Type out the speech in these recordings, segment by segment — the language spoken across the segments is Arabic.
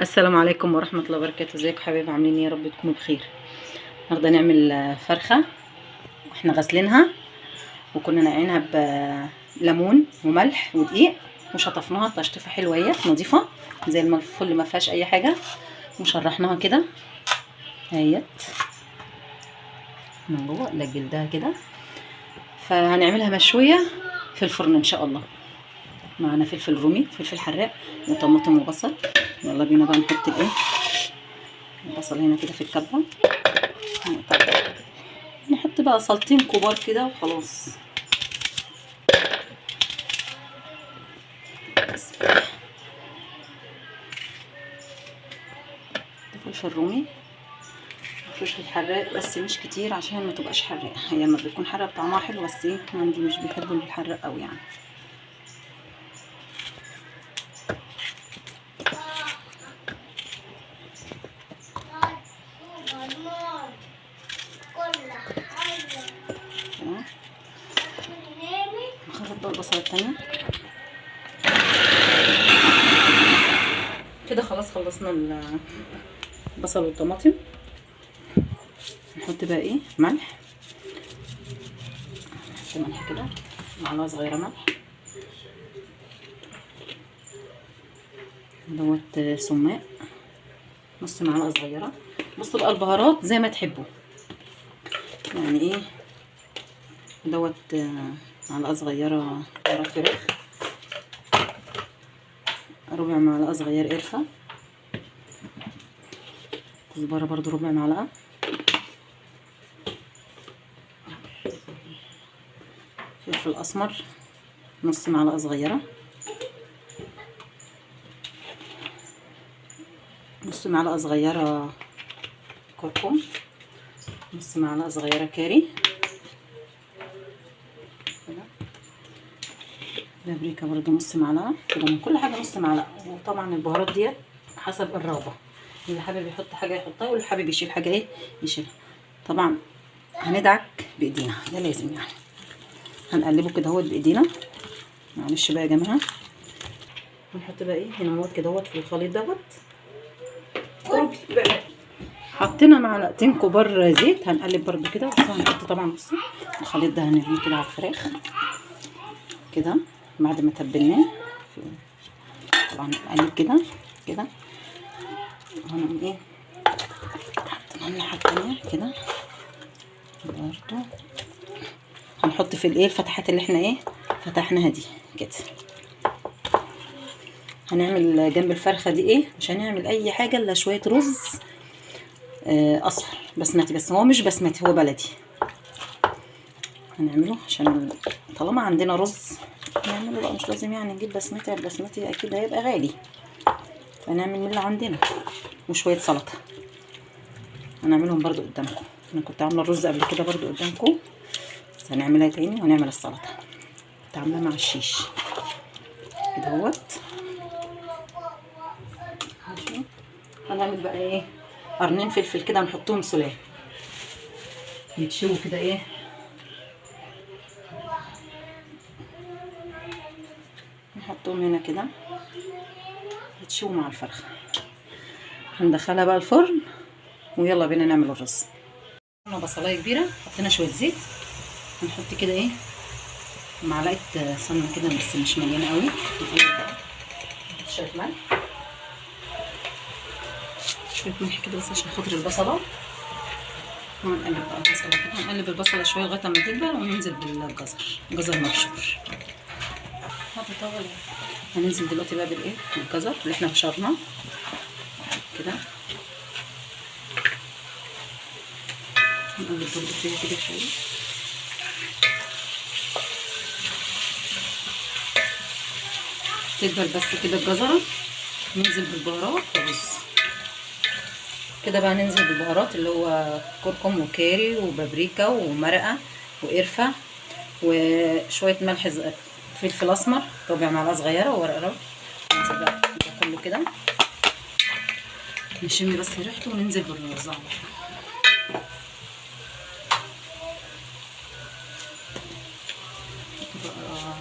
السلام عليكم ورحمة الله وبركاته. ازيكم حبايبي؟ عاملين ايه؟ يا رب تكونوا بخير. النهارده نعمل فرخة احنا غاسلينها وكنا نقعينها بليمون وملح ودقيق وشطفناها تشطيفة حلوة اهي نظيفة زي الفل ما فيهاش اي حاجة، وشرحناها كده اهيت من جوه ده جلدها كده. فهنعملها مشوية في الفرن ان شاء الله. معانا فلفل رومي، فلفل حراق وطماطم وبصل. يلا بينا بقى نحط الايه البصل هنا كده في الكبة. نحط بقى صلتين كبار كده وخلاص. فلفل رومي وفلفل حراق بس مش كتير عشان ما تبقاش حراقه. هي لما بتكون حراقه طعمها حلو بس ايه عندي مش بيحبوا الحراق قوي يعني. نخرط بقى البصله التانية كده. خلاص خلصنا البصل والطماطم. نحط بقى ايه ملح، نحط ملح كده معلقه صغيره ملح دوت سماق نص معلقه صغيره. بصوا بقى البهارات زي ما تحبوا يعني ايه دوت معلقه صغيره بهارات فراخ، ربع معلقه صغير قرفه، كزبره برضو ربع معلقه، فلفل اسمر نص معلقه صغيره، نص معلقه صغيره كركم، نص معلقه صغيره كاري، بابريكا برضو نص معلقه كده. من كل حاجه نص معلقه. وطبعا البهارات ديت حسب الرغبه، اللي حابب يحط حاجه يحطها واللي حابب يشيل حاجه ايه يشيلها. طبعا هندعك بايدينا ده لازم يعني. هنقلبه كده اهوت بايدينا. معلش بقى يا جماعه. هنحط بقى ايه هنا اهوت كده اهوت في الخليط دوت. حطينا معلقتين كبار زيت. هنقلب برضو كده. بس هنحط طبعا بصي الخليط ده هنرميه كده على الفراخ كده بعد ما تبلناه. طبعا نقلب كده كده. هنعمل ايه حطينا الناحيه التانيه كده برضو. هنحط في الايه الفتحات اللي احنا ايه فتحناها دي كده. هنعمل جنب الفرخه دي ايه مش هنعمل اي حاجه الا شويه رز اصفر بسمتي، بس هو مش بسمتي هو بلدي. هنعمله عشان طالما عندنا رز نعمله بقى، مش لازم يعني نجيب بسمتي. البسمتي اكيد هيبقى غالي، فنعمل من اللي عندنا. وشويه سلطه هنعملهم برضو قدامكم. انا كنت عامله الرز قبل كده برضو قدامكم، بس هنعملها تاني. ونعمل السلطه كنت عاملاها مع الشيش كده اهوت. هنعمل بقى ايه قرنين فلفل كده نحطهم سلام يتشووا كده ايه. نحطهم هنا كده يتشووا مع الفرخه. هندخلها بقى الفرن ويلا بينا نعمل الرز. حطينا بصلايه كبيره، حطينا شويه زيت. هنحط كده ايه معلقه سمنه كده بس مش مليانه قوي. شويه ملح، شويه ملح كده بس عشان خاطر البصله. وهنقلب بقى البصله كده. هنقلب البصله شويه لغايه اما تدبل وننزل بالجزر، جزر مبشور. هننزل دلوقتي بقى بالايه بالجزر اللي احنا بشرناه كده. نقلب برضه فيها كده شويه. تدبل بس كده الجزره. ننزل بالبهارات ورز كده بقى. ننزل بالبهارات اللي هو كركم وكاري وبابريكا ومرقه وقرفه وشويه ملح فلفل اسمر ربع معلقه صغيره وورق لورا. ننزل بقى ده كله كده نشم بس ريحته وننزل بالرز على بقى.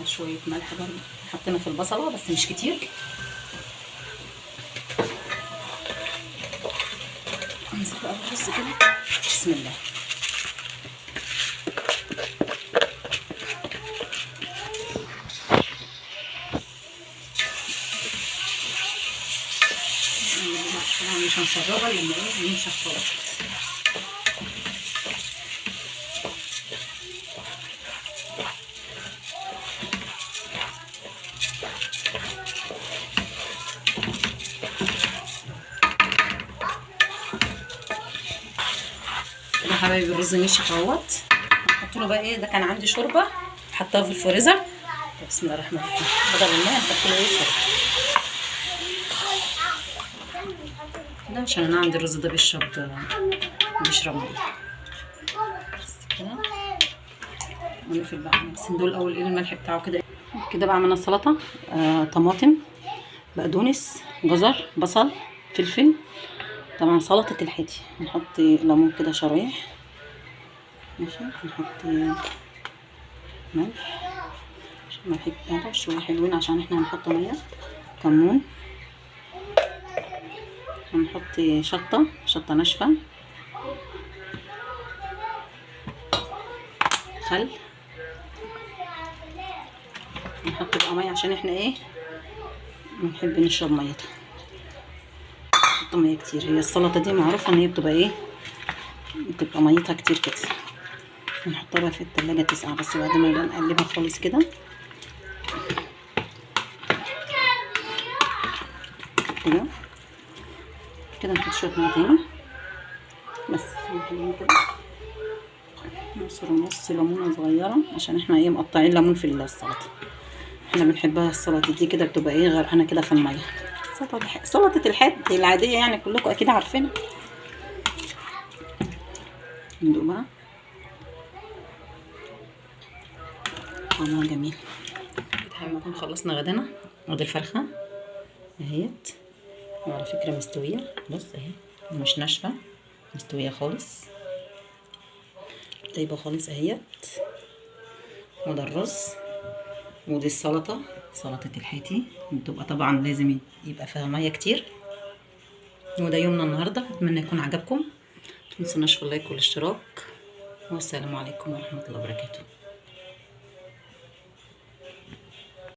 شويه ملح برضه حطينا في البصله بس مش كتير. ننزل بقى الرز كده. بسم الله. طبعا مش هنشربها لما ايه ينشف خالص. كده يا حبايبي الرز نشف اهوت. هنحط له بقى ايه، ده كان عندي شوربه حطها في الفريزر. بسم الله الرحمن الرحيم. بدل الماء نحط له ايه شوربه كده، عشان انا عندي الرز ده بيشرب ميه. كده ونقفل بقى. ندول الاول ايه الملح بتاعه كده. كده بقى عملنا السلطه. طماطم، بقدونس، جزر، بصل، فلفل. طبعا سلطه الحيتي نحط ليمون كده شرايح. ماشي. نحط ملح كده شويه حلوين عشان احنا هنحط ميه. كمون. هنحط شطه ناشفه. خل. نحط بقى ميه عشان احنا ايه بنحب نشرب ميتها. نحط ميه كتير. هي السلطه دي معروفه ان هي بتبقى ميتها كتير كده. نحطها بقى في التلاجة تسقع بس بعد ما نقلبها خالص كده. كده نحط شويه ميه تاني بس حلوين كده. نعصر نص ليمونه صغيره عشان احنا ايه مقطعين ليمون في السلطه. احنا بنحبها السلطه دي كده بتبقى ايه غرقانه كده في الميه. سلطه الحد العاديه يعني كلكم اكيد عارفينها. ندوق بقى. طعمها جميل. كده نكون خلصنا غدانا. ودي الفرخه اهيت، وعلى فكره مستويه. بص اهي مش ناشفه، مستويه خالص طيبه خالص اهيت. وده الرز، ودي السلطه، سلطه الحيتي بتبقى طبعا لازم يبقى فيها ميه كتير. وده يومنا النهارده. اتمنى يكون عجبكم. متنسوناش في اللايك والاشتراك. والسلام عليكم ورحمه الله وبركاته.